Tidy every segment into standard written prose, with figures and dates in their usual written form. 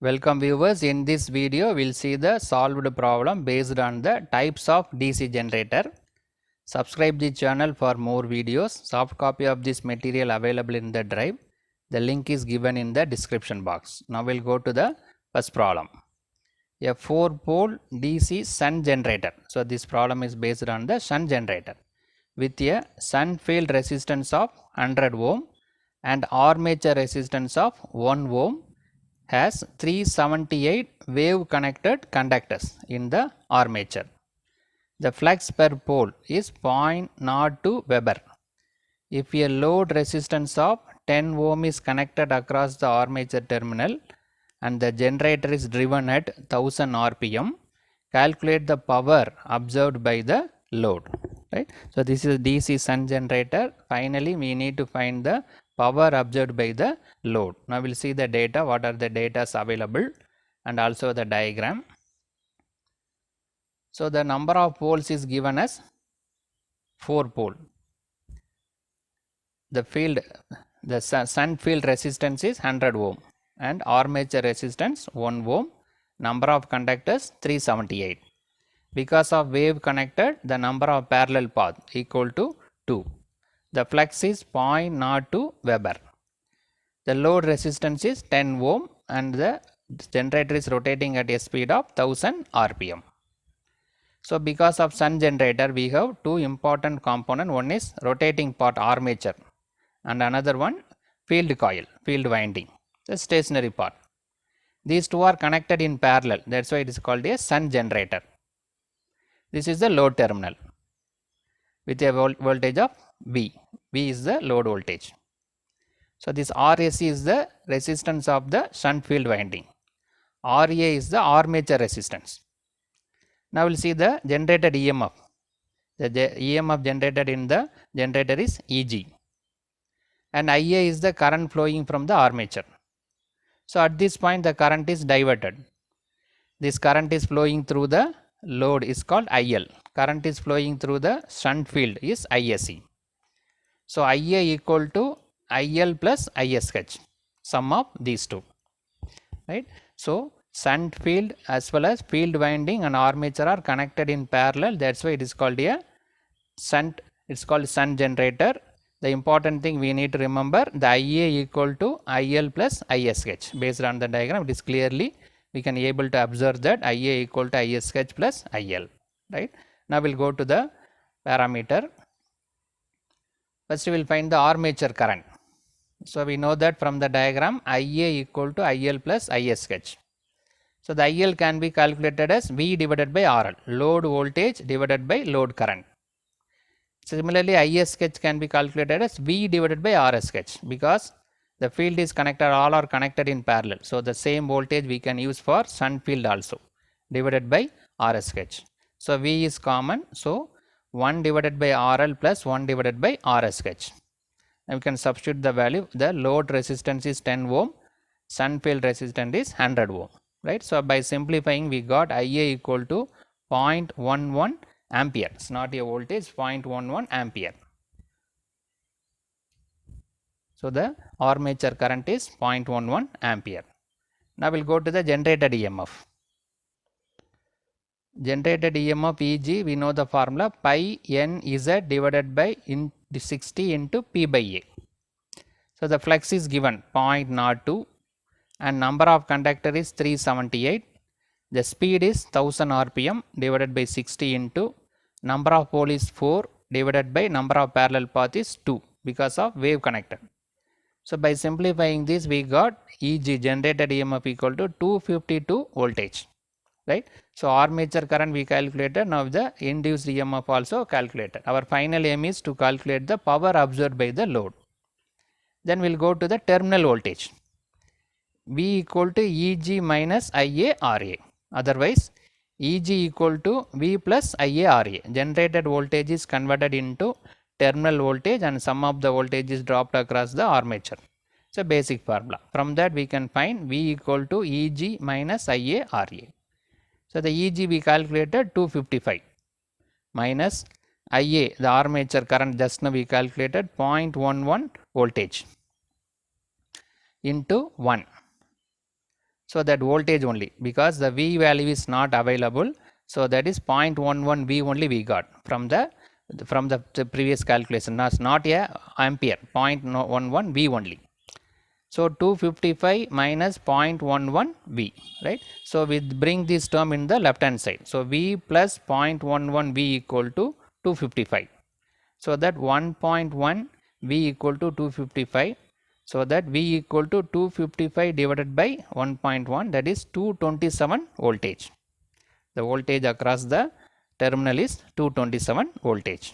Welcome viewers. In this video, we'll see the solved problem based on the types of DC generator. Subscribe the channel for more videos. Soft copy of this material available in the drive. The link is given in the description box. Now we'll go to the first problem. A 4-pole DC shunt generator. So this problem is based on the shunt generator with a shunt field resistance of 100 ohm and armature resistance of 1 ohm has 378 wave connected conductors in the armature. The flux per pole is 0.02 Weber. If a load resistance of 10 ohm is connected across the armature terminal and the generator is driven at 1000 rpm, calculate the power absorbed by the load. Right. So this is DC shunt generator. Finally, we need to find the power absorbed by the load. Now we'll see the data, what are the data available and also the diagram. So the number of poles is given as 4 pole. The shunt field resistance is 100 ohm and armature resistance 1 ohm. Number of conductors 378. Because of wave connected, the number of parallel path equal to 2. The flux is 0.02 Weber. The load resistance is 10 ohm and the generator is rotating at a speed of 1000 rpm. So because of shunt generator, we have two important components. One is rotating part armature and another one field coil, field winding, the stationary part. These two are connected in parallel. That's why it is called a shunt generator. This is the load terminal with a voltage of V. V is the load voltage. So this RAC is the resistance of the shunt field winding. RA is the armature resistance. Now we'll see the generated EMF. The EMF generated in the generator is EG. And IA is the current flowing from the armature. So at this point the current is diverted. This current is flowing through the load is called IL. Current is flowing through the shunt field is ISC. So IA equal to IL plus ISH, sum of these two, right. So shunt field as well as field winding and armature are connected in parallel. That's why it is called a shunt. It's called shunt generator. The important thing we need to remember, the IA equal to IL plus ISH. Based on the diagram, it is clearly we can able to observe that IA equal to ISH plus IL, right. Now we'll go to the parameter. First we will find the armature current. So we know that from the diagram IA equal to IL plus ISH. So the IL can be calculated as V divided by RL, load voltage divided by load current. Similarly, ISH can be calculated as V divided by RSH because the field is connected, all are connected in parallel. So the same voltage we can use for shunt field also, divided by RSH. So V is common. So 1 divided by RL plus 1 divided by RSH. Now we can substitute the value. The load resistance is 10 ohm, shunt field resistance is 100 ohm, right. So by simplifying, we got IA equal to 0.11 ampere. It's not a voltage, 0.11 ampere. So the armature current is 0.11 ampere. Now we'll go to the generated EMF. Generated EMF EG, we know the formula pi n Z divided by 60 into P by A. So the flux is given 0.02 and number of conductor is 378. The speed is 1000 rpm divided by 60 into number of pole is 4 divided by number of parallel path is 2 because of wave connected. So by simplifying this, we got EG, generated EMF, equal to 252 voltage, right. So armature current we calculated. Now the induced EMF also calculated. Our final aim is to calculate the power absorbed by the load. Then we'll go to the terminal voltage. V equal to EG minus IA RA. Otherwise, EG equal to V plus IA RA. Generated voltage is converted into terminal voltage and sum of the voltage is dropped across the armature. It's a basic formula. From that we can find V equal to EG minus IA RA. So the EG we calculated 255 minus IA, the armature current just now we calculated 0.11 voltage into 1. So that voltage only, because the V value is not available. So that is 0.11 V only we got from the previous calculation. That's not a ampere, 0.11 V only. So 255 minus 0.11 V, right? So we bring this term in the left hand side. So V plus 0.11 V equal to 255. So that 1.1 V equal to 255. So that V equal to 255 divided by 1.1, that is 227 voltage. The voltage across the terminal is 227 voltage.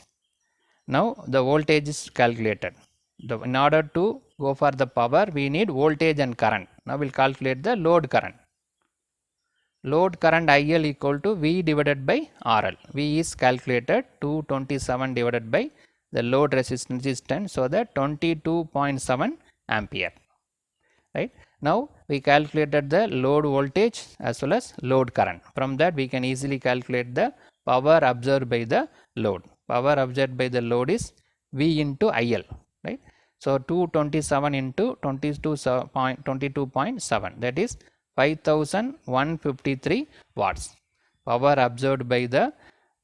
Now the voltage is calculated. In order to go for the power, we need voltage and current. Now we will calculate the load current. Load current IL equal to V divided by RL. V is calculated 227 divided by the load resistance is 10. So that 22.7 ampere. Right. Now we calculated the load voltage as well as load current. From that we can easily calculate the power absorbed by the load. Power absorbed by the load is V into IL. Right. So 227 into 22.7, that is 5153 watts. Power absorbed by the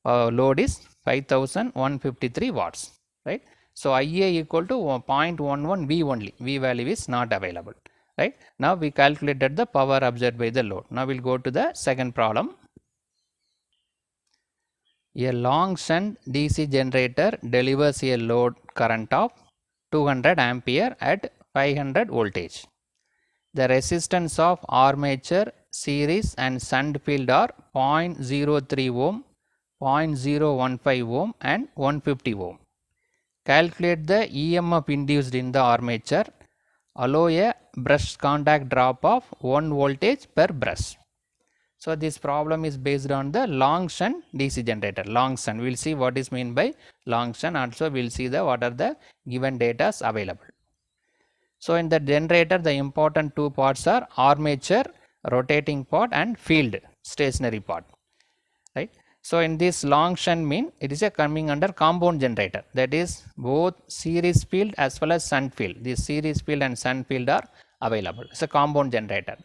load is 5153 watts. Right. So IA equal to 0.11 V only. V value is not available. Right. Now we calculated the power absorbed by the load. Now we will go to the second problem. A long shunt DC generator delivers a load current of 200 ampere at 500 voltage. The resistance of armature, series and shunt field are 0.03 ohm, 0.015 ohm and 150 ohm. Calculate the EMF induced in the armature. Allow a brush contact drop of 1 voltage per brush. So this problem is based on the long shunt DC generator. Long shunt, we will see what is meant by long shunt. Also we will see the what are the given data available. So in the generator, the important two parts are armature, rotating part and field, stationary part. Right. So in this long shunt mean it is a coming under compound generator, that is both series field as well as shunt field. This series field and shunt field are available. It's a compound generator.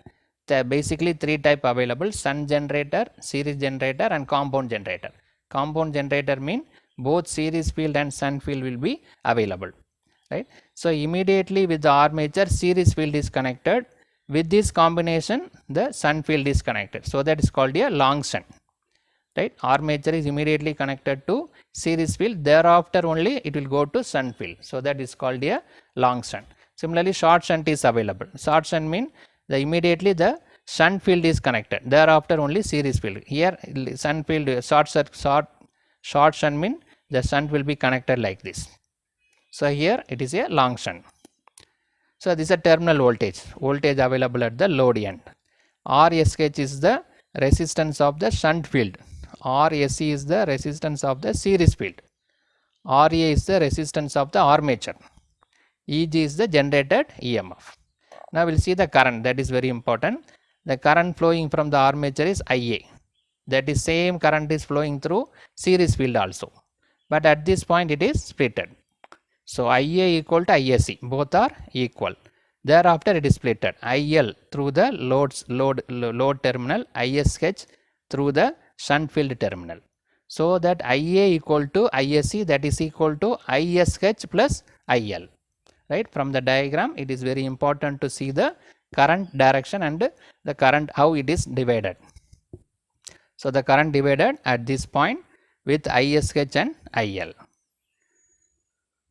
There are basically three type available: shunt generator, series generator and compound generator. Compound generator mean both series field and shunt field will be available. Right. So immediately with the armature, series field is connected. With this combination the shunt field is connected. So that is called a long shunt. Right. Armature is immediately connected to series field, thereafter only it will go to shunt field. So that is called a long shunt. Similarly short shunt is available. Short shunt mean the immediately the shunt field is connected, thereafter only series field. Here shunt field short shunt mean the shunt will be connected like this. So here it is a long shunt. So this is a terminal voltage available at the load end. RSH is the resistance of the shunt field. RSC is the resistance of the series field. RA is the resistance of the armature. EG is the generated EMF. Now we will see the current, that is very important. The current flowing from the armature is IA. That is same current is flowing through series field also. But at this point it is splitted. So IA equal to ISC, both are equal. Thereafter it is splitted. IL through the load terminal, ISH through the shunt field terminal. So that IA equal to ISC, that is equal to ISH plus IL. Right. From the diagram it is very important to see the current direction and the current how it is divided. So the current divided at this point with ISH and IL.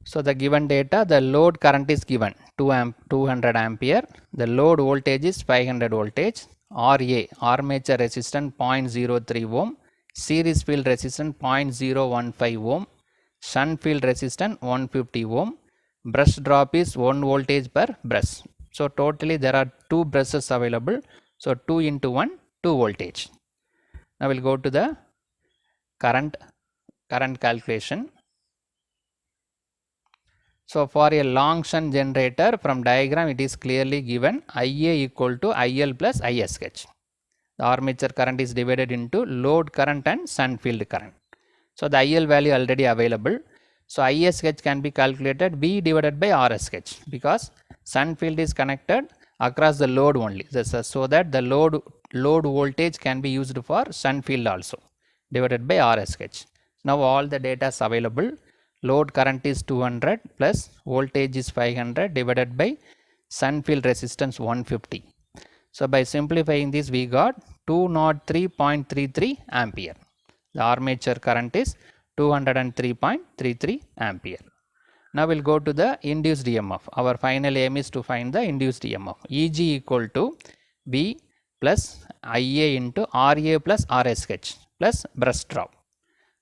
So the given data, the load current is given 200 ampere, the load voltage is 500 voltage, RA armature resistance 0.03 ohm, series field resistance 0.015 ohm, shunt field resistance 150 ohm, brush drop is 1 voltage per brush. So totally there are 2 brushes available. So 2 into 1, 2 voltage. Now we'll go to the current calculation. So for a long shunt generator, from diagram it is clearly given IA equal to IL plus ISH. The armature current is divided into load current and shunt field current. So the IL value already available. So ISH can be calculated V divided by RSH, because shunt field is connected, across the load only. So that the load voltage can be used for sun field also, divided by RSH. Now all the data is available. Load current is 200 plus voltage is 500 divided by sun field resistance 150. So by simplifying this, we got 203.33 ampere. The armature current is 203.33 ampere. Now we'll go to the induced EMF. Our final aim is to find the induced EMF. Eg equal to V plus Ia into Ra plus RSH plus brush drop.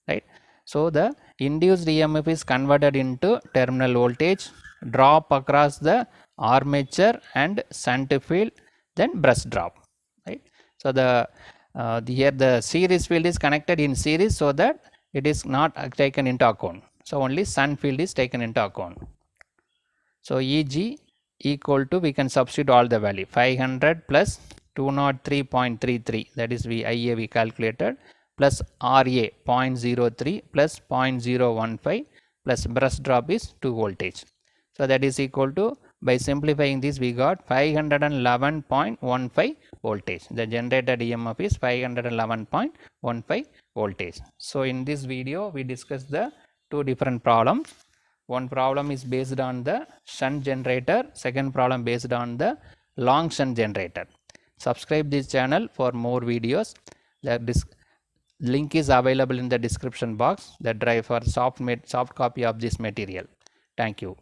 Right. So the induced EMF is converted into terminal voltage, drop across the armature and shunt field, then brush drop. Right. So here the series field is connected in series, so that it is not taken into account. So only sun field is taken into account. So Eg equal to, we can substitute all the value, 500 plus 203.33, that is Ia we calculated, plus Ra 0.03 plus 0.015 plus brush drop is 2 voltage. So that is equal to, by simplifying this, we got 511.15 voltage. The generated EMF is 511.15 voltage. So in this video we discussed the two different problems. One problem is based on the shunt generator, second problem based on the long shunt generator. Subscribe this channel for more videos. The link is available in the description box. The drive for soft copy of this material. Thank you.